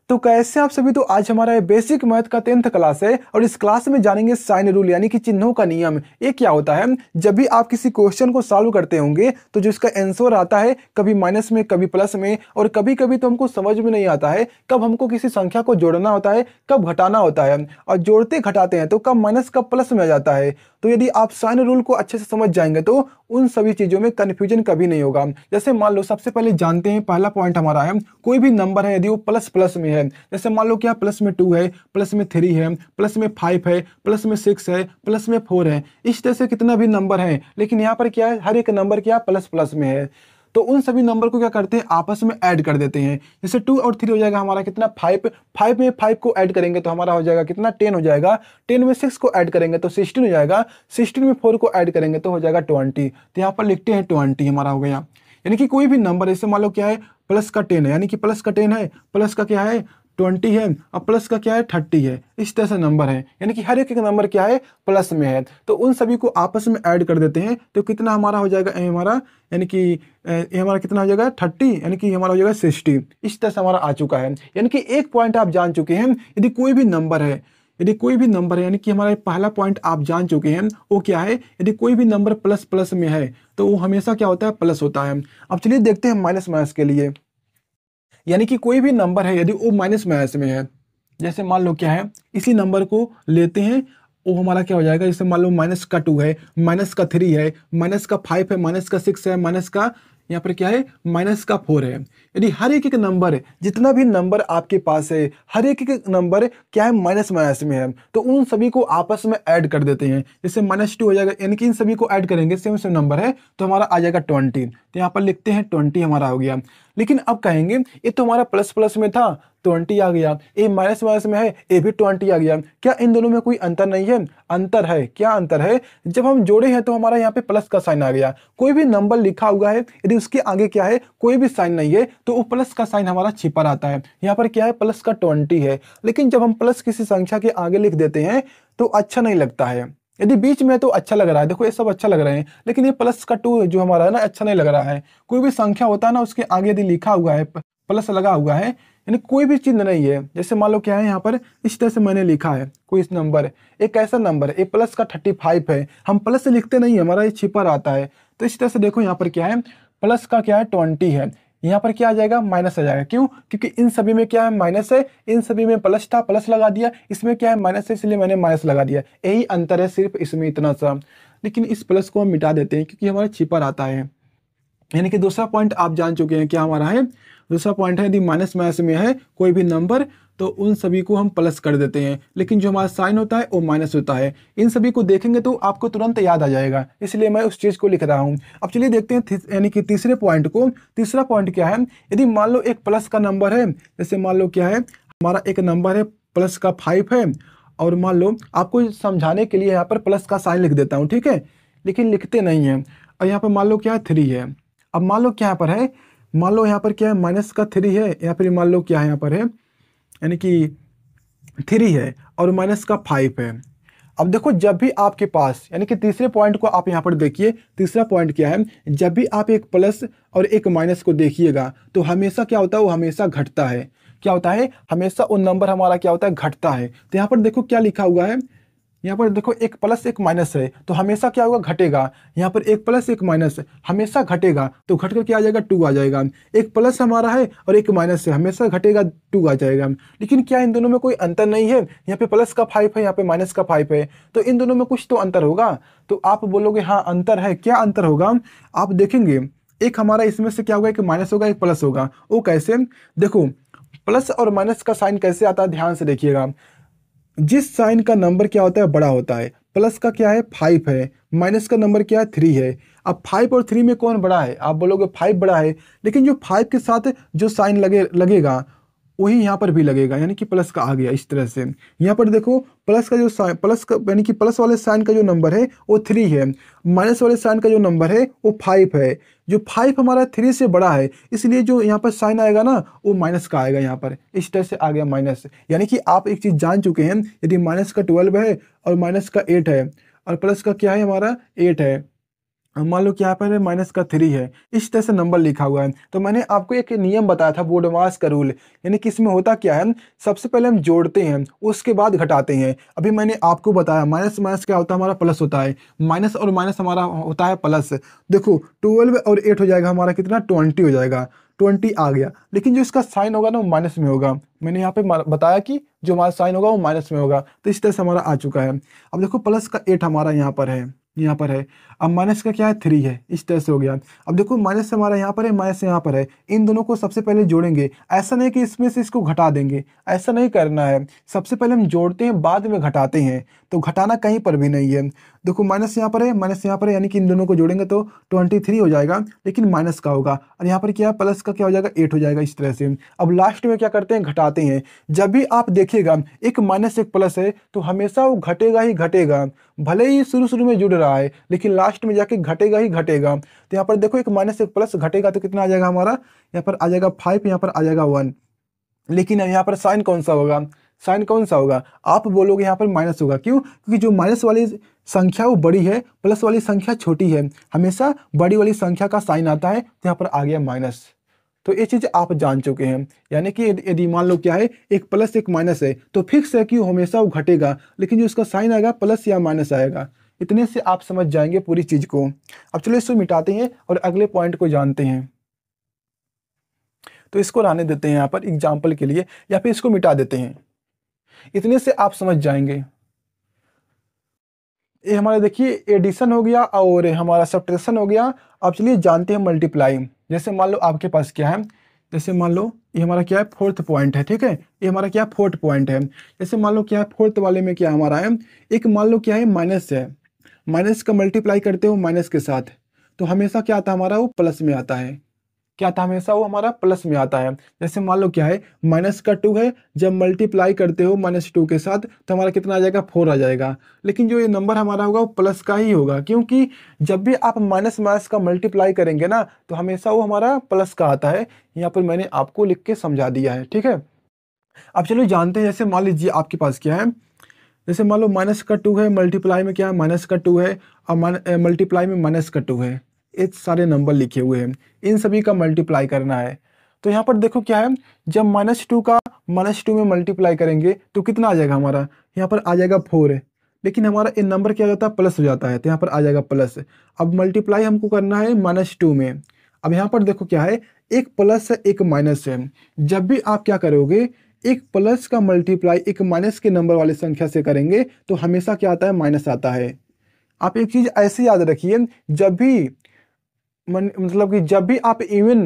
तो कैसे आप सभी। तो आज हमारा ये बेसिक मैथ का 10th क्लास है और इस क्लास में जानेंगे साइन रूल यानी कि चिन्हों का नियम। ये क्या होता है, जब भी आप किसी क्वेश्चन को सॉल्व करते होंगे तो जो इसका आंसर आता है कभी माइनस में कभी प्लस में, और कभी कभी तो हमको समझ में नहीं आता है कब हमको किसी संख्या को जोड़ना होता है कब घटाना होता है, और जोड़ते घटाते हैं तो कब माइनस कब प्लस में आ जाता है। तो यदि आप साइन रूल को अच्छे से समझ जाएंगे तो उन सभी चीजों में कंफ्यूजन कभी नहीं होगा। जैसे मान लो सबसे पहले जानते हैं, पहला पॉइंट हमारा है कोई भी नंबर है यदि वो प्लस प्लस में है, जैसे मान लो क्या प्लस में 2 है, प्लस में 3 है, प्लस में 5 है, प्लस में 6 है, प्लस में 4 है, इस तरह से कितना भी नंबर है, लेकिन यहाँ पर क्या है हर एक नंबर क्या प्लस प्लस में है। तो उन सभी नंबर को क्या करते हैं आपस में ऐड कर देते हैं। जैसे 2 और 3 हो जाएगा हमारा कितना 5, 5 में 5 को ऐड करेंगे तो हमारा हो जाएगा कितना 10 हो जाएगा, 10 में 6 को ऐड करेंगे तो 16 हो जाएगा, 16 में 4 को ऐड करेंगे तो हो जाएगा 20। तो यहाँ पर लिखते हैं 20 हमारा हो गया। यानी कि कोई भी नंबर जैसे मान लो क्या है प्लस का 10 है, यानी कि प्लस का 10 है, प्लस का क्या है 20 है, और प्लस का क्या है 30 है, इस तरह से नंबर है, यानी कि हर एक नंबर क्या है प्लस में है। तो उन सभी को आपस में ऐड कर देते हैं तो कितना हमारा हो जाएगा हमारा, यानी कि ये हमारा कितना हो जाएगा 30, यानी कि हमारा हो जाएगा 60। इस तरह से हमारा आ चुका है। यानी कि एक पॉइंट आप जान चुके हैं, यदि कोई भी नंबर है, यदि कोई भी नंबर है, यानी कि हमारा पहला पॉइंट आप जान चुके हैं वो क्या है, यदि कोई भी नंबर प्लस प्लस में है तो वो हमेशा क्या होता है प्लस होता है। अब चलिए देखते हैं माइनस माइनस के लिए, यानी कि कोई भी नंबर है यदि वो माइनस माइनस में है, जैसे मान लो क्या है इसी नंबर को लेते हैं वो हमारा क्या हो जाएगा, जैसे मान लो माइनस का 2 है, माइनस का 3 है, माइनस का 5 है, माइनस का 6 है, माइनस का यहाँ पर क्या है माइनस का 4 है। यदि हर एक नंबर जितना भी नंबर आपके पास है हर एक नंबर क्या है माइनस माइनस में है, तो उन सभी को आपस में ऐड कर देते हैं। जैसे -2 हो जाएगा, यानी कि इन सभी को ऐड करेंगे सेम सेम नंबर है तो हमारा आ जाएगा 20। तो यहाँ पर लिखते हैं 20 हमारा हो गया। लेकिन अब कहेंगे ये तो हमारा प्लस प्लस में था 20 आ गया, ये माइनस माइनस में है ये भी 20 आ गया, क्या इन दोनों में कोई अंतर नहीं है? अंतर है। क्या अंतर है? जब हम जोड़े हैं तो हमारा यहाँ पे प्लस का साइन आ गया, कोई भी नंबर लिखा हुआ है यदि उसके आगे क्या है कोई भी साइन नहीं है तो वो प्लस का साइन हमारा छिपा रहता है। यहाँ पर क्या है प्लस का 20 है, लेकिन जब हम प्लस किसी संख्या के आगे लिख देते हैं तो अच्छा नहीं लगता है। यदि बीच में तो अच्छा लग रहा है, देखो ये सब अच्छा लग रहे हैं, लेकिन ये प्लस का 2 जो हमारा है ना अच्छा नहीं लग रहा है। कोई भी संख्या होता है ना उसके आगे यदि लिखा हुआ है प्लस लगा हुआ है, यानी कोई भी चिन्ह नहीं है, जैसे मान लो क्या है यहाँ पर इस तरह से मैंने लिखा है कोई इस नंबर, एक ऐसा नंबर है प्लस का 35 है, हम प्लस से लिखते नहीं है, हमारा ये छिपा रहता है। तो इस तरह से देखो यहाँ पर क्या है प्लस का क्या है 20 है, यहाँ पर क्या आ जाएगा माइनस आ जाएगा। क्यों? क्योंकि इन सभी में क्या है माइनस है, इन सभी में प्लस था प्लस लगा दिया, इसमें क्या है माइनस है इसलिए मैंने माइनस लगा दिया, यही अंतर है सिर्फ इसमें इतना सा। लेकिन इस प्लस को हम मिटा देते हैं क्योंकि हमारा छिपा रहता है। यानी कि दूसरा पॉइंट आप जान चुके हैं क्या हमारा है, दूसरा पॉइंट है यदि माइनस माइनस में है कोई भी नंबर तो उन सभी को हम प्लस कर देते हैं, लेकिन जो हमारा साइन होता है वो माइनस होता है। इन सभी को देखेंगे तो आपको तुरंत याद आ जाएगा, इसलिए मैं उस चीज़ को लिख रहा हूँ। अब चलिए देखते हैं यानी कि तीसरे पॉइंट को। तीसरा पॉइंट क्या है, यदि मान लो एक प्लस का नंबर है, जैसे मान लो क्या है हमारा एक नंबर है प्लस का 5 है, और मान लो आपको समझाने के लिए यहाँ पर प्लस का साइन लिख देता हूँ, ठीक है, लेकिन लिखते नहीं है। और यहाँ पर मान लो क्या है 3 है, अब मान लो क्या यहाँ पर है, मान लो यहाँ पर क्या है माइनस का 3 है, या फिर मान लो क्या है यहाँ पर है यानी कि 3 है और माइनस का 5 है। अब देखो जब भी आपके पास यानी कि तीसरे पॉइंट को आप यहाँ पर देखिए, तीसरा पॉइंट क्या है, जब भी आप एक प्लस और एक माइनस को देखिएगा तो हमेशा क्या होता है वो हमेशा घटता है। क्या होता है हमेशा वो नंबर हमारा क्या होता है घटता है। तो यहाँ पर देखो क्या लिखा हुआ है, यहाँ पर देखो एक प्लस एक माइनस है तो हमेशा क्या होगा घटेगा, यहाँ पर एक प्लस एक माइनस हमेशा घटेगा तो घट कर क्या आ जाएगा 2 आ जाएगा। एक प्लस हमारा है और एक माइनस है हमेशा घटेगा 2 आ जाएगा। लेकिन क्या इन दोनों में कोई अंतर नहीं है, यहाँ पे प्लस का 5 है यहाँ पे माइनस का 5 है, तो इन दोनों में कुछ तो अंतर होगा। तो आप बोलोगे हाँ अंतर है, क्या अंतर होगा आप देखेंगे, एक हमारा इसमें से क्या होगा एक माइनस होगा एक प्लस होगा। वो कैसे, देखो प्लस और माइनस का साइन कैसे आता है ध्यान से देखिएगा। जिस साइन का नंबर क्या होता है बड़ा होता है, प्लस का क्या है 5 है, माइनस का नंबर क्या है 3 है। अब 5 और 3 में कौन बड़ा है, आप बोलोगे 5 बड़ा है, लेकिन जो 5 के साथ जो साइन लगेगा वही यहाँ पर भी लगेगा, यानी कि प्लस का आ गया। इस तरह से यहाँ पर देखो प्लस का जो साइन प्लस का यानी कि प्लस वाले साइन का जो नंबर है वो 3 है, माइनस वाले साइन का जो नंबर है वो 5 है। जो 5 हमारा 3 से बड़ा है इसलिए जो यहाँ पर साइन आएगा ना वो माइनस का आएगा, यहाँ पर इस तरह से आ गया माइनस। यानी कि आप एक चीज़ जान चुके हैं, यदि माइनस का 12 है और माइनस का 8 है और प्लस का क्या है हमारा 8 है मान लो कि यहाँ पर माइनस का 3 है, इस तरह से नंबर लिखा हुआ है। तो मैंने आपको एक नियम बताया था बोडमास का रूल, यानी कि इसमें होता क्या है, सबसे पहले हम जोड़ते हैं उसके बाद घटाते हैं। अभी मैंने आपको बताया माइनस माइनस क्या होता है, हमारा प्लस होता है, माइनस और माइनस हमारा होता है प्लस। देखो 12 और 8 हो जाएगा हमारा कितना, 20 हो जाएगा, 20 आ गया। लेकिन जो इसका साइन होगा ना वो माइनस में होगा। मैंने यहाँ पे बताया कि जो हमारा साइन होगा वो माइनस में होगा, तो इस तरह से हमारा आ चुका है। अब देखो प्लस का 8 हमारा यहाँ पर है, यहाँ पर है। अब माइनस का क्या है, 3 है, इस तरह से हो गया। अब देखो माइनस हमारा यहाँ पर है, माइनस यहाँ पर है, इन दोनों को सबसे पहले जोड़ेंगे। ऐसा नहीं कि इसमें से इसको घटा देंगे, ऐसा नहीं करना है। सबसे पहले हम जोड़ते हैं बाद में घटाते हैं, तो घटाना कहीं पर भी नहीं है। देखो माइनस यहाँ पर है, माइनस यहाँ पर है, यानी कि इन दोनों को जोड़ेंगे तो 23 हो जाएगा, लेकिन माइनस का होगा। और यहाँ पर क्या है, प्लस का क्या हो जाएगा, 8 हो जाएगा, इस तरह से। अब लास्ट में क्या करते हैं, घटाते हैं। जब भी आप देखिएगा एक माइनस एक प्लस है तो हमेशा वो घटेगा ही घटेगा, भले ही शुरू शुरू में जुड़ रहा है लेकिन लास्ट में जाके घटेगा ही घटेगा। तो यहाँ पर देखो एक माइनस एक प्लस घटेगा तो कितना आ जाएगा हमारा, यहाँ पर आ जाएगा 5, यहाँ पर आ जाएगा 1। लेकिन यहाँ पर साइन कौन सा होगा, साइन कौन सा होगा, आप बोलोगे यहाँ पर माइनस होगा। क्यों, क्योंकि जो माइनस वाली संख्या वो बड़ी है, प्लस वाली संख्या छोटी है, हमेशा बड़ी वाली संख्या का साइन आता है, तो यहाँ पर आ गया माइनस। तो ये चीज़ आप जान चुके हैं। यानी कि यदि मान लो क्या है, एक प्लस एक माइनस है तो फिक्स है कि हमेशा वो घटेगा, लेकिन जो उसका साइन आएगा प्लस या माइनस आएगा। इतने से आप समझ जाएंगे पूरी चीज़ को। अब चलो इसको मिटाते हैं और अगले पॉइंट को जानते हैं। तो इसको रहने देते हैं यहाँ पर एग्जाम्पल के लिए, या फिर इसको मिटा देते हैं। इतने से आप समझ जाएंगे। ये हमारा देखिए एडिशन हो गया और हमारा सब्ट्रैक्शन हो गया। अब चलिए जानते हैं मल्टीप्लाई। जैसे मान लो आपके पास क्या है, जैसे मान लो ये हमारा क्या है, फोर्थ पॉइंट है, ठीक है, ये हमारा क्या है, फोर्थ पॉइंट है। जैसे मान लो क्या है, फोर्थ वाले में क्या हमारा है, एक मान लो क्या है, माइनस है, माइनस का मल्टीप्लाई करते हो माइनस के साथ, तो हमेशा क्या आता है हमारा, वो प्लस में आता है। क्या था, हमेशा वो हमारा प्लस में आता है। जैसे मान लो क्या है, माइनस का 2 है, जब मल्टीप्लाई करते हो -2 के साथ तो हमारा कितना आ जाएगा, 4 आ जाएगा। लेकिन जो ये नंबर हमारा होगा वो प्लस का ही होगा, क्योंकि जब भी आप माइनस माइनस का मल्टीप्लाई करेंगे ना तो हमेशा वो हमारा प्लस का आता है। यहाँ पर मैंने आपको लिख के समझा दिया है, ठीक है। अब चलो जानते हैं, जैसे मान लीजिए आपके पास क्या है, जैसे मान लो माइनस का 2 है, मल्टीप्लाई में क्या है, माइनस का 2 है, और मल्टीप्लाई में माइनस का 2 है। ये सारे नंबर लिखे हुए हैं, इन सभी का मल्टीप्लाई करना है। तो यहाँ पर देखो क्या है, जब -2 का -2 में मल्टीप्लाई करेंगे तो कितना आ जाएगा हमारा, यहाँ पर आ जाएगा 4 है। लेकिन हमारा इन नंबर क्या हो जाता है, प्लस हो जाता है, तो यहाँ पर आ जाएगा प्लस। अब मल्टीप्लाई हमको करना है -2 में। अब यहाँ पर देखो क्या है, एक प्लस है एक माइनस है। जब भी आप क्या करोगे, एक प्लस का मल्टीप्लाई एक माइनस के नंबर वाली संख्या से करेंगे तो हमेशा क्या आता है, माइनस आता है। आप एक चीज ऐसे याद रखिए, जब भी मतलब कि जब भी आप इवन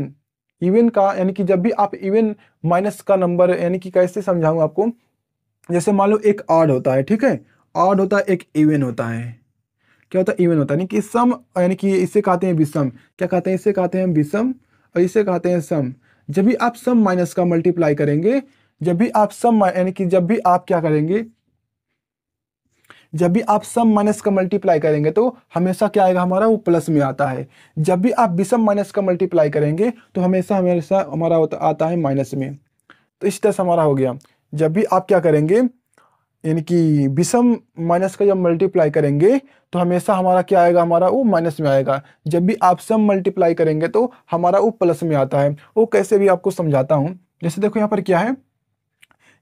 इवन का, यानी कि जब भी आप इवन माइनस का नंबर, यानी कि कैसे समझाऊं आपको, जैसे मान लो एक ऑड होता है, ठीक है, ऑड होता है, एक इवन होता है। क्या होता है, इवन होता है, यानी कि सम, यानी कि इसे कहते हैं विषम। क्या कहते हैं, इसे कहते हैं विषम और इसे कहते हैं सम। जब भी आप सम माइनस का मल्टीप्लाई करेंगे, जब भी आप सम, यानी कि जब भी आप क्या करेंगे, जब भी आप सम माइनस का मल्टीप्लाई करेंगे तो हमेशा क्या आएगा हमारा, वो प्लस में आता है। जब भी आप विषम माइनस का मल्टीप्लाई करेंगे तो हमेशा हमेशा हमारा आता है माइनस में। तो इस तरह से हमारा हो गया। जब भी आप क्या करेंगे, यानी कि विषम माइनस का जब मल्टीप्लाई करेंगे तो हमेशा हमारा क्या आएगा, हमारा वो माइनस में आएगा। जब भी आप सम मल्टीप्लाई करेंगे तो हमारा वो प्लस में आता है। वो कैसे भी आपको समझाता हूँ। जैसे देखो यहाँ पर क्या है,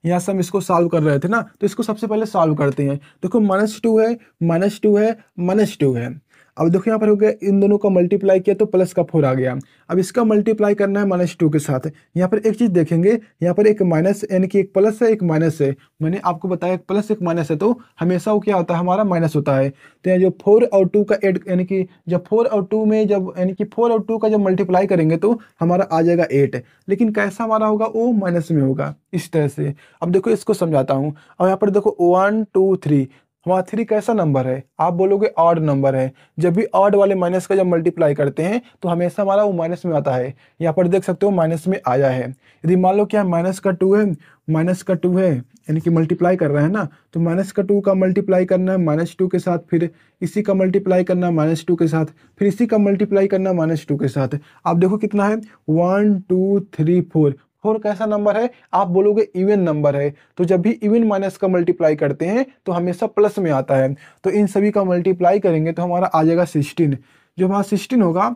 यहाँ से हम इसको सॉल्व कर रहे थे ना, तो इसको सबसे पहले सॉल्व करते हैं। देखो -2 है, -2 है, -2 है। अब देखो यहाँ पर हो गया, इन दोनों का मल्टीप्लाई किया तो प्लस का 4 आ गया। अब इसका मल्टीप्लाई करना है -2 के साथ। यहाँ पर एक चीज देखेंगे, यहाँ पर एक माइनस, यानी कि एक प्लस है एक माइनस है। मैंने आपको बताया एक प्लस एक माइनस है तो हमेशा वो क्या होता है, हमारा माइनस होता है। तो यहाँ जो 4 और 2 का एड, यानी कि जब 4 और 2 में जब, यानी कि 4 और 2 का जब मल्टीप्लाई करेंगे तो हमारा आ जाएगा 8। लेकिन कैसा हमारा होगा, वो माइनस में होगा, इस तरह से। अब देखो इसको समझाता हूँ। अब यहाँ पर देखो 1 2 3, हमारा 3 कैसा नंबर है, आप बोलोगे ऑड नंबर है। जब भी ऑड वाले माइनस का जब मल्टीप्लाई करते हैं तो हमेशा हमारा वो माइनस में आता है। यहाँ पर देख सकते हो माइनस में आया है। यदि मान लो क्या माइनस का 2 है, माइनस का 2 है, यानी कि मल्टीप्लाई कर रहा है ना, तो माइनस का 2 का मल्टीप्लाई करना है -2 के साथ, फिर इसी का मल्टीप्लाई करना है -2 के साथ, फिर इसी का मल्टीप्लाई करना है -2 के साथ। आप देखो कितना है, 1 2 3 4। 4 कैसा नंबर है, आप बोलोगे इवन नंबर है। तो जब भी इवन माइनस का मल्टीप्लाई करते हैं तो हमेशा प्लस में आता है। तो इन सभी का मल्टीप्लाई करेंगे तो हमारा आ जाएगा 16। जो हमारा 16 होगा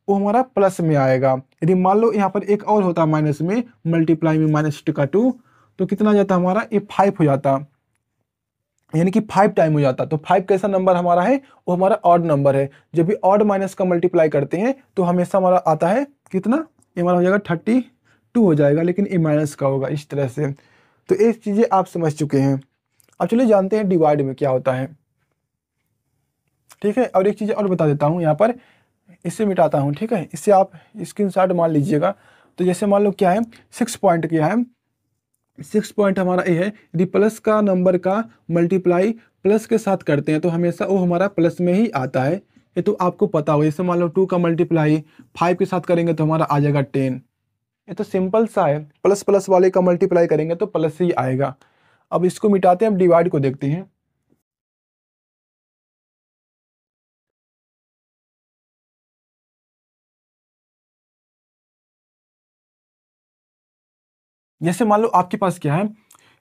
वो हमारा प्लस में आएगा। यदि मान लो यहाँ पर एक और होता माइनस में, मल्टीप्लाई में -2 का 2, तो कितना आ जाता हमारा, ये 5 हो जाता, यानी कि 5 टाइम हो जाता। तो 5 कैसा नंबर हमारा है, वो हमारा ऑड नंबर है। जब भी ऑड माइनस का मल्टीप्लाई करते हैं तो हमेशा हमारा आता है कितना, ये हमारा हो जाएगा 32 हो जाएगा, लेकिन ये माइनस का होगा इस तरह से। तो ये चीज़ें आप समझ चुके हैं। अब चलिए जानते हैं डिवाइड में क्या होता है। ठीक है, और एक चीज़ और बता देता हूँ यहाँ पर, इससे मिटाता हूँ। ठीक है, इससे आप स्क्रीनशॉट मान लीजिएगा। तो जैसे मान लो क्या है, 6 पॉइंट क्या है, 6 पॉइंट हमारा ये है, यदि प्लस का नंबर का मल्टीप्लाई प्लस के साथ करते हैं तो हमेशा वो हमारा प्लस में ही आता है। ये तो आपको पता होगा। जैसे मान लो 2 का मल्टीप्लाई 5 के साथ करेंगे तो हमारा आ जाएगा 10। ये तो सिंपल सा है, प्लस प्लस वाले का मल्टीप्लाई करेंगे तो प्लस ही आएगा। अब इसको मिटाते हैं, अब डिवाइड को देखते हैं। जैसे मान लो आपके पास क्या है,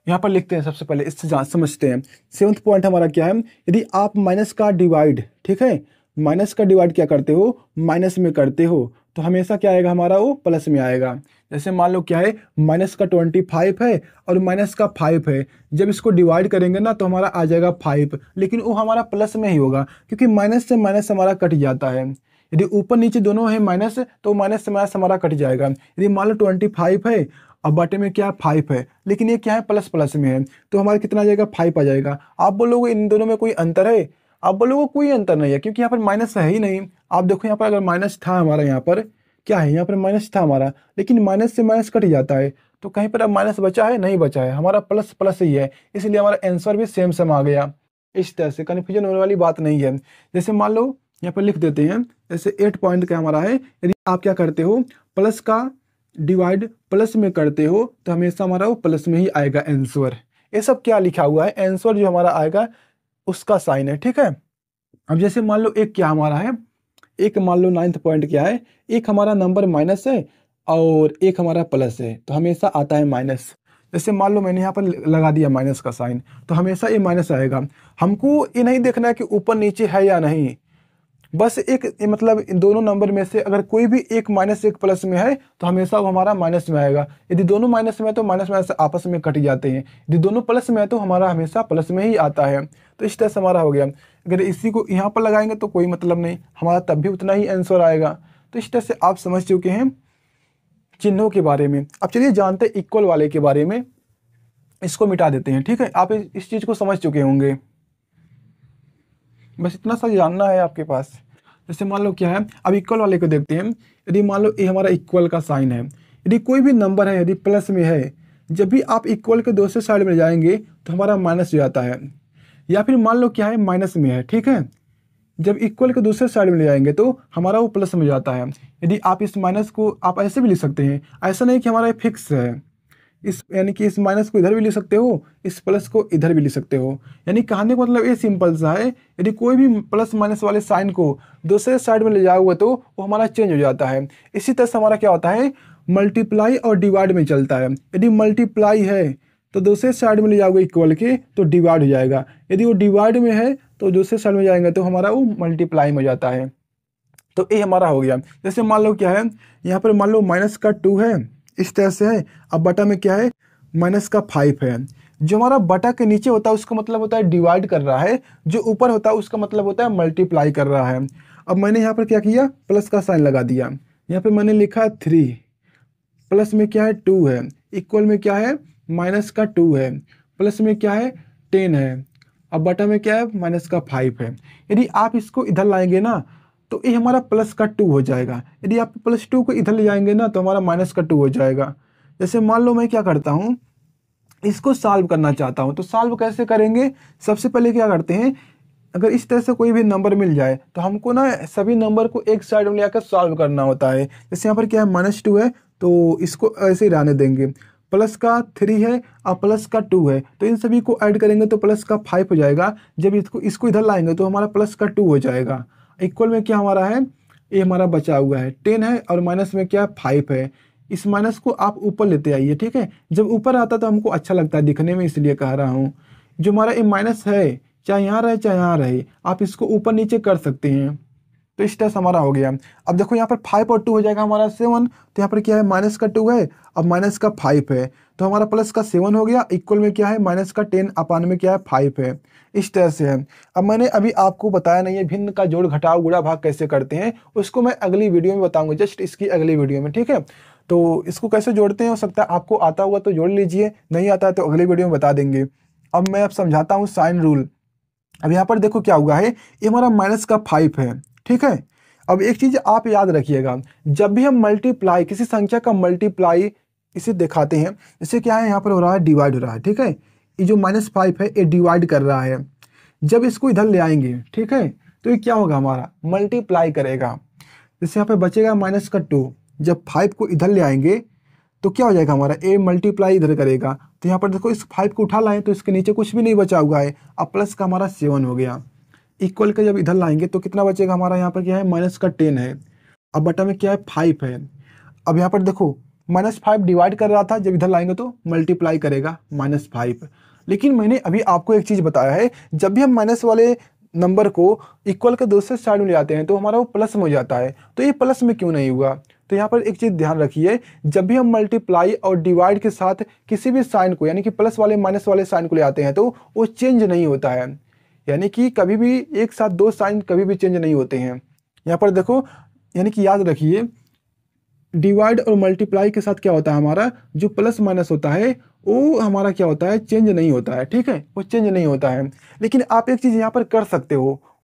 यहाँ पर लिखते हैं सबसे पहले, इससे समझते हैं। 7th पॉइंट हमारा क्या है, यदि आप माइनस का डिवाइड, ठीक है, माइनस का डिवाइड क्या करते हो, माइनस में करते हो, तो हमेशा क्या आएगा हमारा, वो प्लस में आएगा। जैसे मान लो क्या है, माइनस का 25 है और माइनस का 5 है, जब इसको डिवाइड करेंगे ना तो हमारा आ जाएगा 5, लेकिन वो हमारा प्लस में ही होगा, क्योंकि माइनस से माइनस हमारा कट जाता है। यदि ऊपर नीचे दोनों है माइनस, तो माइनस से माइनस हमारा कट जाएगा। यदि मान लो 25 है और बटे में क्या 5 है, लेकिन ये क्या है, प्लस प्लस में है, तो हमारा कितना आ जाएगा, 5 आ जाएगा। आप बोलोगे इन दोनों में कोई अंतर है, आप बोलोगे कोई अंतर नहीं है, क्योंकि यहाँ पर माइनस है ही नहीं। आप देखो यहाँ पर अगर माइनस था हमारा, यहाँ पर क्या है, यहाँ पर माइनस था हमारा, लेकिन माइनस से माइनस कट जाता है, तो कहीं पर अब माइनस बचा है, नहीं बचा है, हमारा प्लस प्लस ही है, इसलिए हमारा आंसर भी सेम सेम आ गया। इस तरह से कन्फ्यूजन होने वाली बात नहीं है। जैसे मान लो यहाँ पर लिख देते हैं, जैसे 8 पॉइंट का हमारा है, यदि आप क्या करते हो, प्लस का डिवाइड प्लस में करते हो तो हमेशा हमारा वो प्लस में ही आएगा आंसर। ये सब क्या लिखा हुआ है, आंसर जो हमारा आएगा उसका साइन है। ठीक है, अब जैसे मान लो एक क्या हमारा है, एक मान लो 9th पॉइंट क्या है, एक हमारा नंबर माइनस है और एक हमारा प्लस है, तो हमेशा आता है माइनस। जैसे मान लो मैंने यहाँ पर लगा दिया माइनस का साइन, तो हमेशा ये माइनस आएगा। हमको ये नहीं देखना है कि ऊपर नीचे है या नहीं, बस एक मतलब इन दोनों नंबर में से अगर कोई भी एक माइनस एक प्लस में है तो हमेशा वो हमारा माइनस में आएगा। यदि दोनों माइनस में है तो माइनस माइनस आपस में कट जाते हैं, यदि दोनों प्लस में है तो हमारा हमेशा प्लस में ही आता है। तो इस तरह से हमारा हो गया। अगर इसी को यहाँ पर लगाएंगे तो कोई मतलब नहीं, हमारा तब भी उतना ही आंसर आएगा। तो इस तरह से आप समझ चुके हैं चिन्हों के बारे में। अब चलिए जानते हैं इक्वल वाले के बारे में, इसको मिटा देते हैं। ठीक है, आप इस चीज़ को समझ चुके होंगे, बस इतना सा जानना है आपके पास। जैसे मान लो क्या है, अब इक्वल वाले को देखते हैं। यदि मान लो ये हमारा इक्वल का साइन है, यदि कोई भी नंबर है यदि प्लस में है, जब भी आप इक्वल के दूसरे साइड में जाएंगे तो हमारा माइनस हो जाता है। या फिर मान लो क्या है, माइनस में है, ठीक है, जब इक्वल के दूसरे साइड में ले जाएंगे तो हमारा वो प्लस में जाता है। यदि आप इस माइनस को आप ऐसे भी लिख सकते हैं, ऐसा नहीं कि हमारा फिक्स है, इस यानी कि इस माइनस को इधर भी लिख सकते हो, इस प्लस को इधर भी लिख सकते हो। यानी कहने का मतलब ये सिंपल सा है, यदि कोई भी प्लस माइनस वाले साइन को दूसरे साइड में ले जाओगे तो वो हमारा चेंज हो जाता है। इसी तरह से हमारा क्या होता है, मल्टीप्लाई और डिवाइड में चलता है। यदि मल्टीप्लाई है तो दूसरे साइड में ले जाओगे इक्वल के तो डिवाइड हो जाएगा, यदि वो डिवाइड में है तो दूसरे साइड में जाएंगे तो हमारा वो मल्टीप्लाई में हो जाता है। तो ये हमारा हो गया। जैसे मान लो क्या है, यहाँ पर मान लो माइनस का 2 है, इस तरह से है। अब बटा में क्या है, माइनस का 5 है। जो हमारा बटा के नीचे होता है उसका मतलब होता है डिवाइड कर रहा है, जो ऊपर होता है उसका मतलब होता है मल्टीप्लाई कर रहा है। अब मैंने यहाँ पर क्या किया, प्लस का साइन लगा दिया, यहाँ पे मैंने लिखा 3, प्लस में क्या है 2 है, इक्वल में क्या है माइनस का 2 है, प्लस में क्या है 10 है, अब बटा में क्या है माइनस का 5 है। यदि आप इसको इधर लाएंगे ना तो ये हमारा प्लस का 2 हो जाएगा। यदि आप प्लस 2 को इधर ले जाएंगे ना तो हमारा माइनस का 2 हो जाएगा। जैसे मान लो मैं क्या करता हूँ, इसको सॉल्व करना चाहता हूँ, तो सॉल्व कैसे करेंगे, सबसे पहले क्या करते हैं, अगर इस तरह से कोई भी नंबर मिल जाए तो हमको ना सभी नंबर को एक साइड में लेकर सॉल्व करना होता है। जैसे यहाँ पर क्या है, -2 है तो इसको ऐसे ही रहने देंगे, प्लस का 3 है और प्लस का 2 है, तो इन सभी को ऐड करेंगे तो प्लस का 5 हो जाएगा। जब इसको इधर लाएंगे तो हमारा प्लस का 2 हो जाएगा। इक्वल में क्या हमारा है, ये हमारा बचा हुआ है 10 है और माइनस में क्या 5 है। इस माइनस को आप ऊपर लेते आइए, ठीक है, जब ऊपर आता तो हमको अच्छा लगता है दिखने में, इसलिए कह रहा हूँ। जो हमारा ये माइनस है चाहे यहाँ रहे चाहे यहाँ रहे, आप इसको ऊपर नीचे कर सकते हैं। तो इस तरह से हमारा हो गया। अब देखो यहाँ पर 5 और 2 हो जाएगा हमारा 7, तो यहाँ पर क्या है माइनस का 2 है, अब माइनस का 5 है, तो हमारा प्लस का 7 हो गया, इक्वल में क्या है माइनस का 10 अपान में क्या है 5 है। इस तरह से है। अब मैंने अभी आपको बताया नहीं है भिन्न का जोड़ घटाव गुणा भाग कैसे करते हैं, उसको मैं अगली वीडियो में बताऊंगा, जस्ट इसकी अगली वीडियो में, ठीक है। तो इसको कैसे जोड़ते हैं, हो सकता है आपको आता हुआ तो जोड़ लीजिए, नहीं आता है तो अगली वीडियो में बता देंगे। अब मैं समझाता हूँ साइन रूल। अब यहाँ पर देखो क्या हुआ है, ये हमारा माइनस का 5 है, ठीक है। अब एक चीज आप याद रखिएगा, जब भी हम मल्टीप्लाई किसी संख्या का मल्टीप्लाई इसे दिखाते हैं, इसे क्या है यहाँ पर हो रहा है डिवाइड हो रहा है, ठीक है। ये जो -5 है ये डिवाइड कर रहा है, जब इसको इधर ले आएंगे, ठीक है, तो ये क्या होगा हमारा मल्टीप्लाई करेगा, जैसे यहाँ पे बचेगा माइनस का 2, जब 5 को इधर ले आएंगे तो क्या हो जाएगा हमारा ए मल्टीप्लाई इधर करेगा, तो यहाँ पर देखो इस 5 को उठा लाएं तो इसके नीचे कुछ भी नहीं बचा हुआ है, अब प्लस का हमारा 7 हो गया, इक्वल का जब इधर लाएंगे तो कितना बचेगा हमारा, यहाँ पर क्या है माइनस का 10 है, अब बटा में क्या है 5 है। अब यहाँ पर देखो -5 डिवाइड कर रहा था, जब इधर लाएंगे तो मल्टीप्लाई करेगा -5। लेकिन मैंने अभी आपको एक चीज बताया है, जब भी हम माइनस वाले नंबर को इक्वल के दूसरे साइड में ले आते हैं तो हमारा वो प्लस में हो जाता है, तो ये प्लस में क्यों नहीं हुआ। तो यहाँ पर एक चीज ध्यान रखिए, जब भी हम मल्टीप्लाई और डिवाइड के साथ किसी भी साइन को यानी कि प्लस वाले माइनस वाले साइन को ले आते हैं तो वो चेंज नहीं होता है, यानी कि कभी भी एक साथ दो साइन कभी भी चेंज नहीं होते हैं। यहाँ पर देखो यानी कि याद रखिए, डिवाइड और मल्टीप्लाई के साथ क्या होता है हमारा जो प्लस माइनस होता है वो हमारा क्या होता है चेंज नहीं होता है, ठीक है, वो चेंज नहीं होता है। लेकिन आप एक चीज यहाँ पर कर सकते हो,